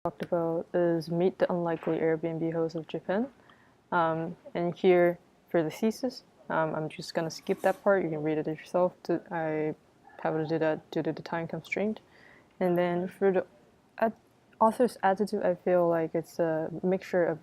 talked about is Meet the Unlikely Airbnb Host of Japan. And here for the thesis, I'm just gonna skip that part. You can read it yourself. I have to do that due to the time constraint. And then for the author's attitude, I feel like it's a mixture of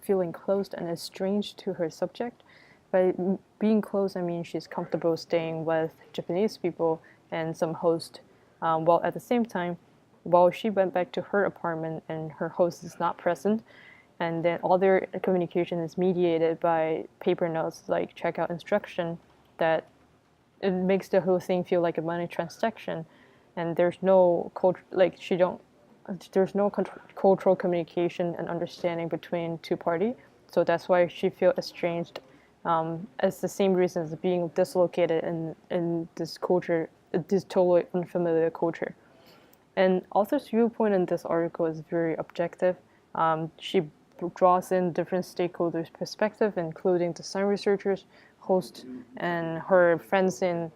feeling closed and estranged to her subject. By being close, I mean she's comfortable staying with Japanese people and some host, while at the same time, while she went back to her apartment and her host is not present, and then all their communication is mediated by paper notes like checkout instruction, that it makes the whole thing feel like a money transaction, and there's no cultural communication and understanding between two parties. So that's why she feels estranged, as the same reason as being dislocated in this culture, this totally unfamiliar culture. And author's viewpoint in this article is very objective. She draws in different stakeholders' perspective, including design researchers, hosts, and her friends in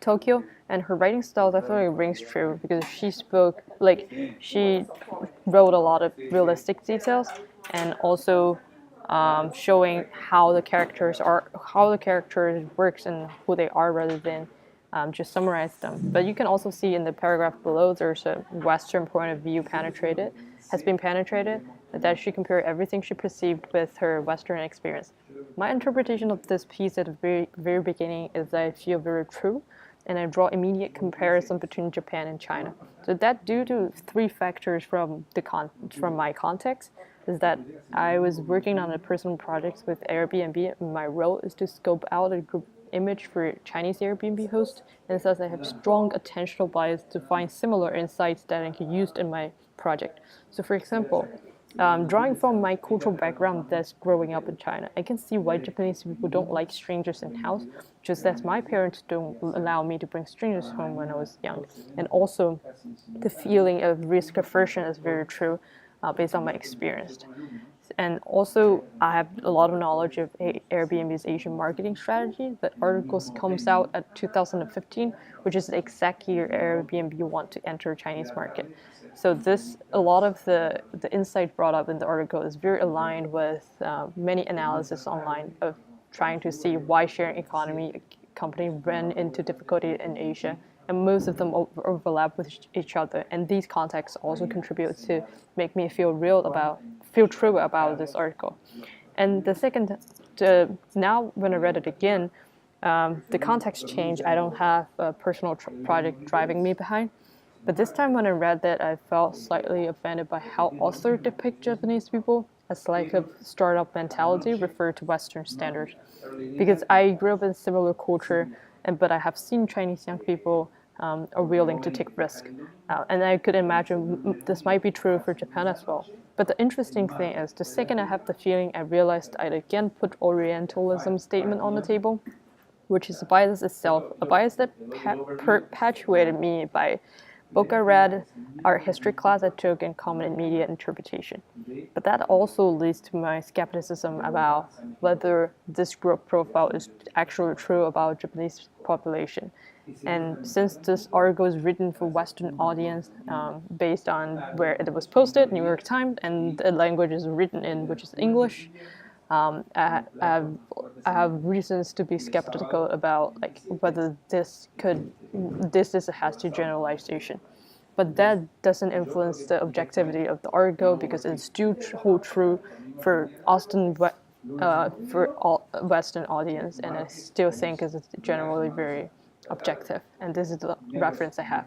Tokyo. And her writing style definitely rings true because she wrote a lot of realistic details, and also showing how the characters works and who they are rather than just summarize them. But you can also see in the paragraph below there's a Western point of view has been penetrated, that she compared everything she perceived with her Western experience. My interpretation of this piece at the very, very beginning is that I feel very true, and I draw immediate comparison between Japan and China. So that due to three factors from my context is that I was working on a personal project with Airbnb, and my role is to scope out a group image for Chinese Airbnb hosts, and thus I have strong attentional bias to find similar insights that I can use in my project. So for example, drawing from my cultural background that's growing up in China, I can see why Japanese people don't like strangers in house, just as my parents don't allow me to bring strangers home when I was young. And also, the feeling of risk aversion is very true, based on my experience. And also, I have a lot of knowledge of Airbnb's Asian marketing strategy. The article comes out at 2015, which is the exact year Airbnb want to enter Chinese market. So a lot of the insight brought up in the article is very aligned with many analysis online of trying to see why sharing economy company ran into difficulty in Asia, and most of them overlap with each other. And these contexts also contribute to make me feel true about this article. And the second, now when I read it again, the context changed. I don't have a personal project driving me behind. But this time when I read that, I felt slightly offended by how author depict Japanese people as like a startup mentality referred to Western standards. Because I grew up in similar culture, but I have seen Chinese young people are willing to take risk. And I could imagine this might be true for Japan as well. But the interesting thing is, the second I have the feeling, I realized I'd again put Orientalism statement on the table, which is a bias itself, a bias that perpetuated me by book I read, art history class I took, and common media interpretation. But that also leads to my skepticism about whether this group profile is actually true about Japanese population. And since this article is written for Western audience, based on where it was posted, New York Times, and the language is written in, which is English, I have reasons to be skeptical about whether this has to generalization. But that doesn't influence the objectivity of the article because it's still hold true for all Western audience, and I still think it's generally very objective. And this is the reference I have.